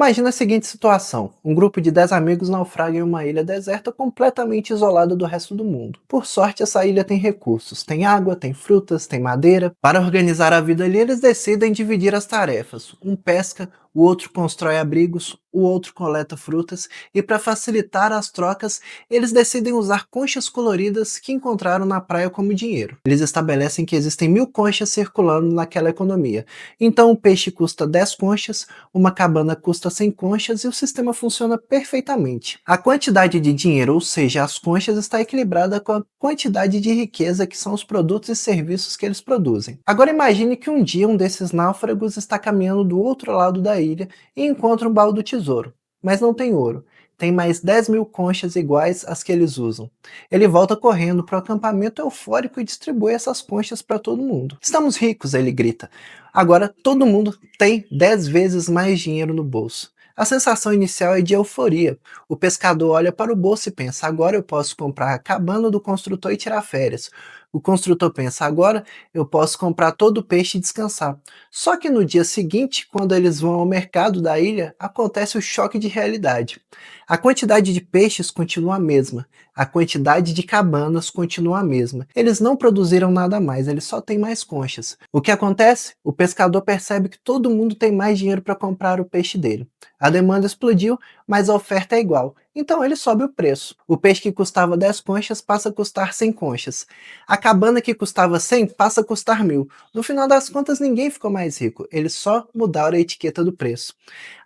Imagina a seguinte situação: um grupo de 10 amigos naufraga em uma ilha deserta completamente isolada do resto do mundo. Por sorte, essa ilha tem recursos, tem água, tem frutas, tem madeira. Para organizar a vida ali, eles decidem dividir as tarefas. Um pesca, o outro constrói abrigos, o outro coleta frutas, e para facilitar as trocas, eles decidem usar conchas coloridas que encontraram na praia como dinheiro. Eles estabelecem que existem 1000 conchas circulando naquela economia. Então o peixe custa 10 conchas, uma cabana custa 100 conchas e o sistema funciona perfeitamente. A quantidade de dinheiro, ou seja, as conchas, está equilibrada com a quantidade de riqueza que são os produtos e serviços que eles produzem. Agora imagine que um dia um desses náufragos está caminhando do outro lado da ilha e encontra um baú do tesouro, mas não tem ouro. Tem mais 10.000 conchas iguais às que eles usam. Ele volta correndo para o acampamento eufórico e distribui essas conchas para todo mundo. Estamos ricos, ele grita. Agora todo mundo tem 10 vezes mais dinheiro no bolso. A sensação inicial é de euforia. O pescador olha para o bolso e pensa: agora eu posso comprar a cabana do construtor e tirar férias. O construtor pensa: agora eu posso comprar todo o peixe e descansar. Só que no dia seguinte, quando eles vão ao mercado da ilha, acontece o choque de realidade. A quantidade de peixes continua a mesma, a quantidade de cabanas continua a mesma. Eles não produziram nada mais, eles só têm mais conchas. O que acontece? O pescador percebe que todo mundo tem mais dinheiro para comprar o peixe dele. A demanda explodiu, mas a oferta é igual. Então ele sobe o preço. O peixe que custava 10 conchas passa a custar 100 conchas. A cabana que custava 100 passa a custar 1000. No final das contas, ninguém ficou mais rico. Eles só mudaram a etiqueta do preço.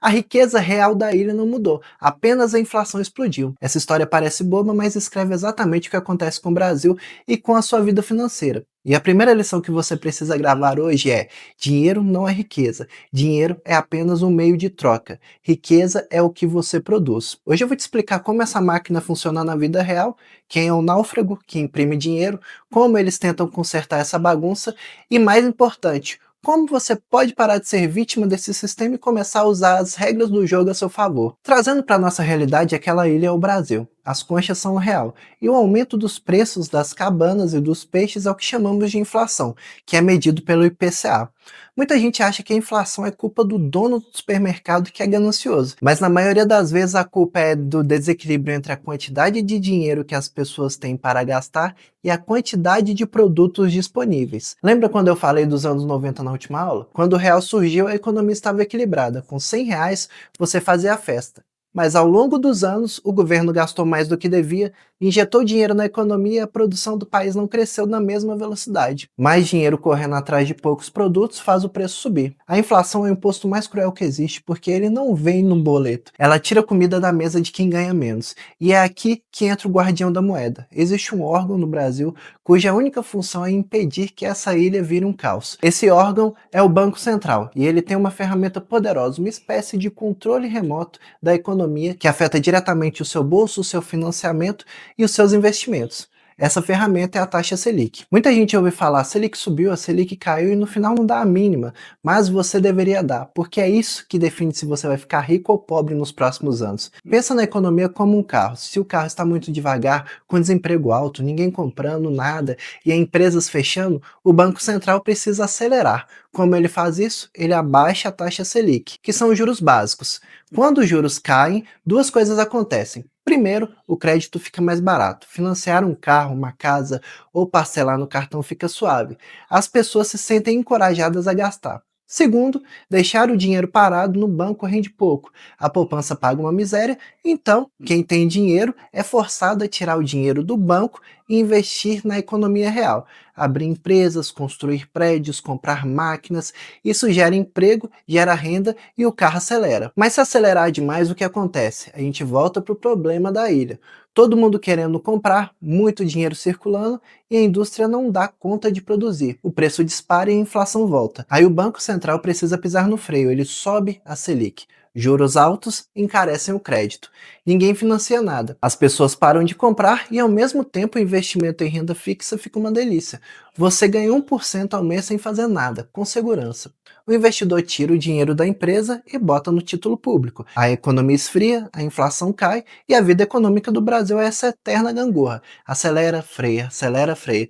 A riqueza real da ilha não mudou, apenas a inflação explodiu. Essa história parece boba, mas escreve exatamente o que acontece com o Brasil e com a sua vida financeira. E a primeira lição que você precisa gravar hoje é: dinheiro não é riqueza, dinheiro é apenas um meio de troca, riqueza é o que você produz. Hoje eu vou te explicar como essa máquina funciona na vida real, quem é o náufrago que imprime dinheiro, como eles tentam consertar essa bagunça e, mais importante, como você pode parar de ser vítima desse sistema e começar a usar as regras do jogo a seu favor. Trazendo para nossa realidade, aquela ilha é o Brasil. As conchas são o real, e o aumento dos preços das cabanas e dos peixes é o que chamamos de inflação, que é medido pelo IPCA. Muita gente acha que a inflação é culpa do dono do supermercado que é ganancioso, mas na maioria das vezes a culpa é do desequilíbrio entre a quantidade de dinheiro que as pessoas têm para gastar e a quantidade de produtos disponíveis. Lembra quando eu falei dos anos 90 na última aula? Quando o real surgiu, a economia estava equilibrada. Com 100 reais, você fazia a festa. Mas ao longo dos anos, o governo gastou mais do que devia, injetou dinheiro na economia e a produção do país não cresceu na mesma velocidade. Mais dinheiro correndo atrás de poucos produtos faz o preço subir. A inflação é o imposto mais cruel que existe porque ele não vem no boleto. Ela tira comida da mesa de quem ganha menos. E é aqui que entra o guardião da moeda. Existe um órgão no Brasil cuja única função é impedir que essa ilha vire um caos. Esse órgão é o Banco Central e ele tem uma ferramenta poderosa, uma espécie de controle remoto da economia que afeta diretamente o seu bolso, o seu financiamento e os seus investimentos. Essa ferramenta é a taxa Selic. Muita gente ouve falar: a Selic subiu, a Selic caiu e no final não dá a mínima, mas você deveria dar, porque é isso que define se você vai ficar rico ou pobre nos próximos anos. Pensa na economia como um carro. Se o carro está muito devagar, com desemprego alto, ninguém comprando nada e empresas fechando, o Banco Central precisa acelerar. Como ele faz isso? Ele abaixa a taxa Selic, que são os juros básicos. Quando os juros caem, duas coisas acontecem. Primeiro, o crédito fica mais barato. Financiar um carro, uma casa ou parcelar no cartão fica suave. As pessoas se sentem encorajadas a gastar. Segundo, deixar o dinheiro parado no banco rende pouco. A poupança paga uma miséria, então quem tem dinheiro é forçado a tirar o dinheiro do banco e investir na economia real. Abrir empresas, construir prédios, comprar máquinas. Isso gera emprego, gera renda e o carro acelera. Mas se acelerar demais, o que acontece? A gente volta para o problema da ilha. Todo mundo querendo comprar, muito dinheiro circulando e a indústria não dá conta de produzir. O preço dispara e a inflação volta. Aí o Banco Central precisa pisar no freio, ele sobe a Selic. Juros altos encarecem o crédito. Ninguém financia nada. As pessoas param de comprar e ao mesmo tempo o investimento em renda fixa fica uma delícia. Você ganha 1% ao mês sem fazer nada, com segurança. O investidor tira o dinheiro da empresa e bota no título público. A economia esfria, a inflação cai e a vida econômica do Brasil é essa eterna gangorra. Acelera, freia.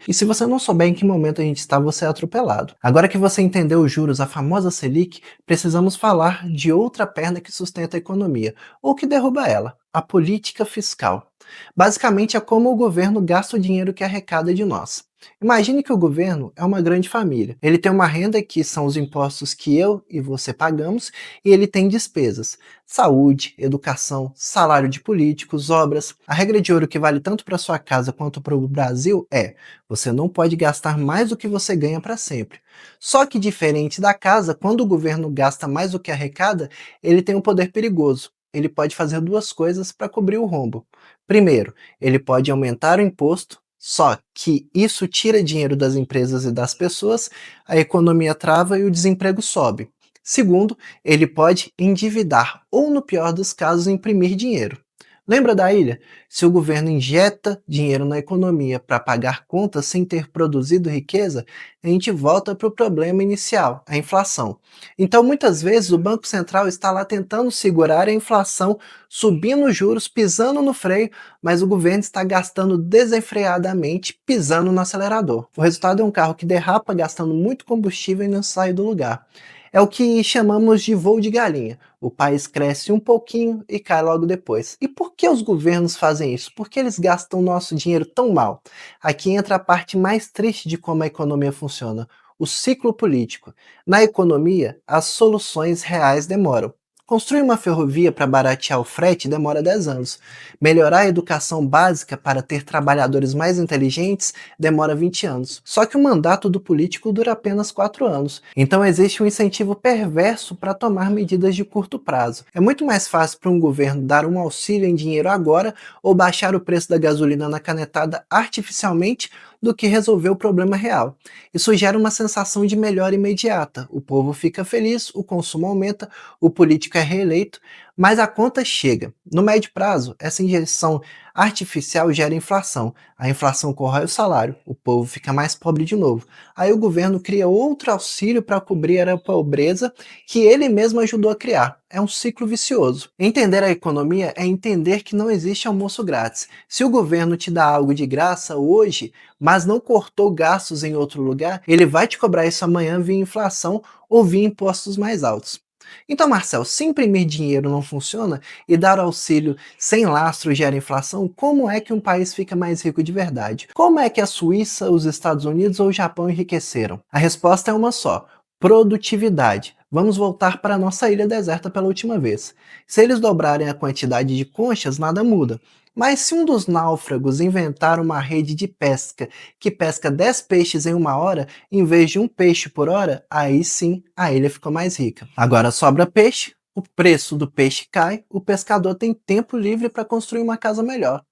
E se você não souber em que momento a gente está, você é atropelado. Agora que você entendeu os juros, a famosa Selic, precisamos falar de outra perna que sustenta a economia, ou que derruba ela, a política fiscal. Basicamente é como o governo gasta o dinheiro que arrecada de nós. Imagine que o governo é uma grande família. Ele tem uma renda que são os impostos que eu e você pagamos e ele tem despesas. Saúde, educação, salário de políticos, obras. A regra de ouro que vale tanto para sua casa quanto para o Brasil é: você não pode gastar mais do que você ganha para sempre. Só que diferente da casa, quando o governo gasta mais do que arrecada, ele tem um poder perigoso. Ele pode fazer duas coisas para cobrir o rombo. Primeiro, ele pode aumentar o imposto, só que isso tira dinheiro das empresas e das pessoas, a economia trava e o desemprego sobe. Segundo, ele pode endividar ou, no pior dos casos, imprimir dinheiro. Lembra da ilha? Se o governo injeta dinheiro na economia para pagar contas sem ter produzido riqueza, a gente volta para o problema inicial, a inflação. Então, muitas vezes, o Banco Central está lá tentando segurar a inflação, subindo os juros, pisando no freio, mas o governo está gastando desenfreadamente, pisando no acelerador. O resultado é um carro que derrapa gastando muito combustível e não sai do lugar. É o que chamamos de voo de galinha. O país cresce um pouquinho e cai logo depois. E por que os governos fazem isso? Por que eles gastam nosso dinheiro tão mal? Aqui entra a parte mais triste de como a economia funciona: o ciclo político. Na economia, as soluções reais demoram. Construir uma ferrovia para baratear o frete demora 10 anos. Melhorar a educação básica para ter trabalhadores mais inteligentes demora 20 anos. Só que o mandato do político dura apenas 4 anos. Então existe um incentivo perverso para tomar medidas de curto prazo. É muito mais fácil para um governo dar um auxílio em dinheiro agora ou baixar o preço da gasolina na canetada artificialmente do que resolver o problema real. Isso gera uma sensação de melhora imediata. O povo fica feliz, o consumo aumenta, o político é reeleito, mas a conta chega. No médio prazo, essa injeção artificial gera inflação. A inflação corrói o salário, o povo fica mais pobre de novo. Aí o governo cria outro auxílio para cobrir a pobreza que ele mesmo ajudou a criar. É um ciclo vicioso. Entender a economia é entender que não existe almoço grátis. Se o governo te dá algo de graça hoje, mas não cortou gastos em outro lugar, ele vai te cobrar isso amanhã via inflação ou via impostos mais altos. Então, Marcel, se imprimir dinheiro não funciona e dar auxílio sem lastro gera inflação, como é que um país fica mais rico de verdade? Como é que a Suíça, os Estados Unidos ou o Japão enriqueceram? A resposta é uma só: produtividade. Vamos voltar para a nossa ilha deserta pela última vez. Se eles dobrarem a quantidade de conchas, nada muda. Mas se um dos náufragos inventar uma rede de pesca que pesca 10 peixes em uma hora, em vez de um peixe por hora, aí sim a ilha ficou mais rica. Agora sobra peixe, o preço do peixe cai, o pescador tem tempo livre para construir uma casa melhor.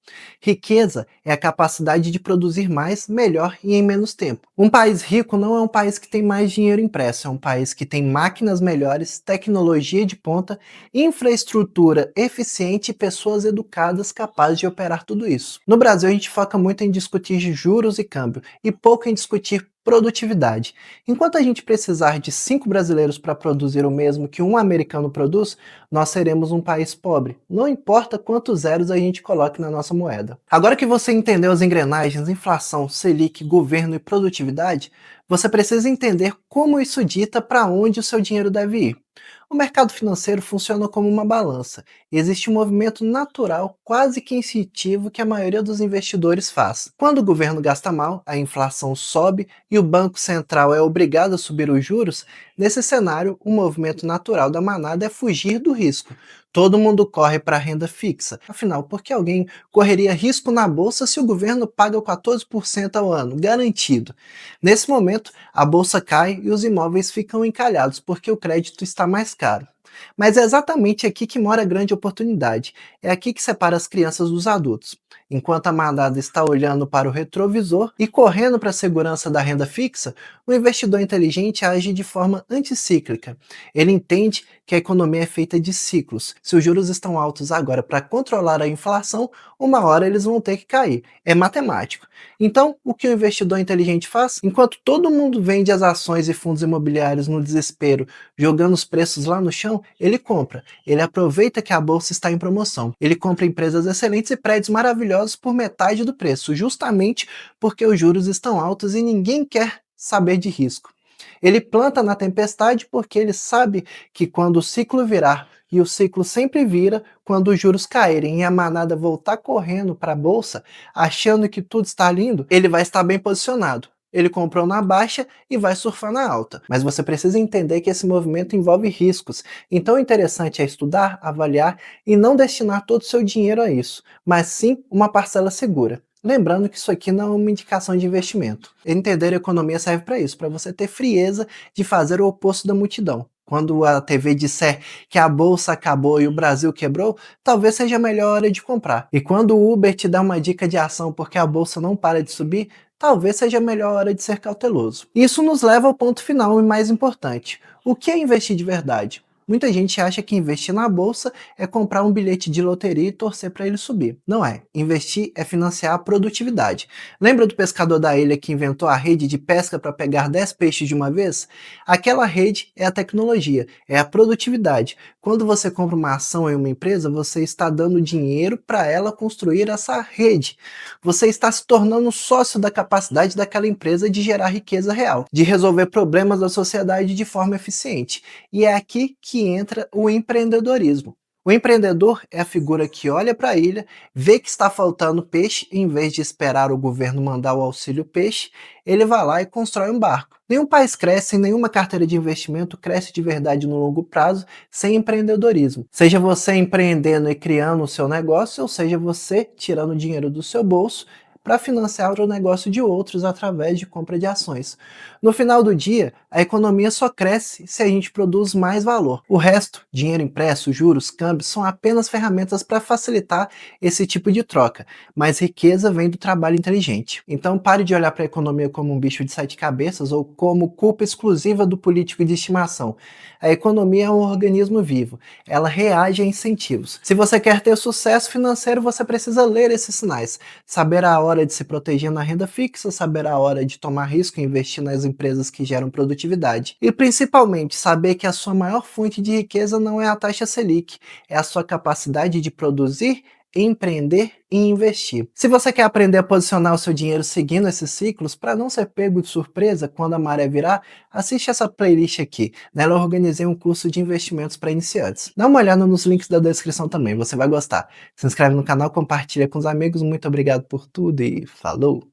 Riqueza é a capacidade de produzir mais, melhor e em menos tempo. Um país rico não é um país que tem mais dinheiro impresso, é um país que tem máquinas melhores, tecnologia de ponta, infraestrutura eficiente e pessoas educadas capazes de operar tudo isso. No Brasil, a gente foca muito em discutir juros e câmbio e pouco em discutir produtividade. Enquanto a gente precisar de 5 brasileiros para produzir o mesmo que um americano produz, nós seremos um país pobre. Não importa quantos zeros a gente coloque na nossa moeda. Agora que você entendeu as engrenagens, inflação, Selic, governo e produtividade, você precisa entender como isso dita para onde o seu dinheiro deve ir. O mercado financeiro funciona como uma balança. Existe um movimento natural, quase que instintivo, que a maioria dos investidores faz. Quando o governo gasta mal, a inflação sobe e o Banco Central é obrigado a subir os juros, nesse cenário, o movimento natural da manada é fugir do risco. Todo mundo corre para a renda fixa. Afinal, por que alguém correria risco na bolsa se o governo paga 14% ao ano, garantido? Nesse momento, a bolsa cai e os imóveis ficam encalhados porque o crédito está mais caro. Mas é exatamente aqui que mora a grande oportunidade. É aqui que separa as crianças dos adultos. Enquanto a manada está olhando para o retrovisor e correndo para a segurança da renda fixa, o investidor inteligente age de forma anticíclica. Ele entende que a economia é feita de ciclos. Se os juros estão altos agora para controlar a inflação, uma hora eles vão ter que cair. É matemático. Então, o que o investidor inteligente faz? Enquanto todo mundo vende as ações e fundos imobiliários no desespero, jogando os preços lá no chão, ele compra. Ele aproveita que a bolsa está em promoção. Ele compra empresas excelentes e prédios maravilhosos por metade do preço, justamente porque os juros estão altos e ninguém quer saber de risco. Ele planta na tempestade porque ele sabe que quando o ciclo virar, e o ciclo sempre vira quando os juros caírem e a manada voltar correndo para a bolsa, achando que tudo está lindo, ele vai estar bem posicionado. Ele comprou na baixa e vai surfar na alta. Mas você precisa entender que esse movimento envolve riscos. Então o interessante é estudar, avaliar e não destinar todo o seu dinheiro a isso, mas sim uma parcela segura. Lembrando que isso aqui não é uma indicação de investimento. Entender a economia serve para isso, para você ter frieza de fazer o oposto da multidão. Quando a TV disser que a bolsa acabou e o Brasil quebrou, talvez seja a melhor hora de comprar. E quando o Uber te dá uma dica de ação porque a bolsa não para de subir, talvez seja a melhor hora de ser cauteloso. Isso nos leva ao ponto final e mais importante. O que é investir de verdade? Muita gente acha que investir na bolsa é comprar um bilhete de loteria e torcer para ele subir. Não é. Investir é financiar a produtividade. Lembra do pescador da ilha que inventou a rede de pesca para pegar 10 peixes de uma vez? Aquela rede é a tecnologia, é a produtividade. Quando você compra uma ação em uma empresa, você está dando dinheiro para ela construir essa rede. Você está se tornando sócio da capacidade daquela empresa de gerar riqueza real, de resolver problemas da sociedade de forma eficiente. E é aqui que entra o empreendedorismo. O empreendedor é a figura que olha para a ilha, vê que está faltando peixe, e em vez de esperar o governo mandar o auxílio peixe, ele vai lá e constrói um barco. Nenhum país cresce, nenhuma carteira de investimento cresce de verdade no longo prazo sem empreendedorismo. Seja você empreendendo e criando o seu negócio, ou seja você tirando dinheiro do seu bolso para financiar o negócio de outros através de compra de ações. No final do dia, a economia só cresce se a gente produz mais valor. O resto, dinheiro impresso, juros, câmbios, são apenas ferramentas para facilitar esse tipo de troca, mas riqueza vem do trabalho inteligente. Então pare de olhar para a economia como um bicho de 7 cabeças ou como culpa exclusiva do político de estimação. A economia é um organismo vivo, ela reage a incentivos. Se você quer ter sucesso financeiro, você precisa ler esses sinais, saber a hora de se proteger na renda fixa, saber a hora de tomar risco e investir nas empresas que geram produtividade. E principalmente saber que a sua maior fonte de riqueza não é a taxa Selic, é a sua capacidade de produzir, empreender e investir. Se você quer aprender a posicionar o seu dinheiro seguindo esses ciclos, para não ser pego de surpresa quando a maré virar, assiste essa playlist aqui. Nela eu organizei um curso de investimentos para iniciantes. Dá uma olhada nos links da descrição também, você vai gostar. Se inscreve no canal, compartilha com os amigos, muito obrigado por tudo e falou!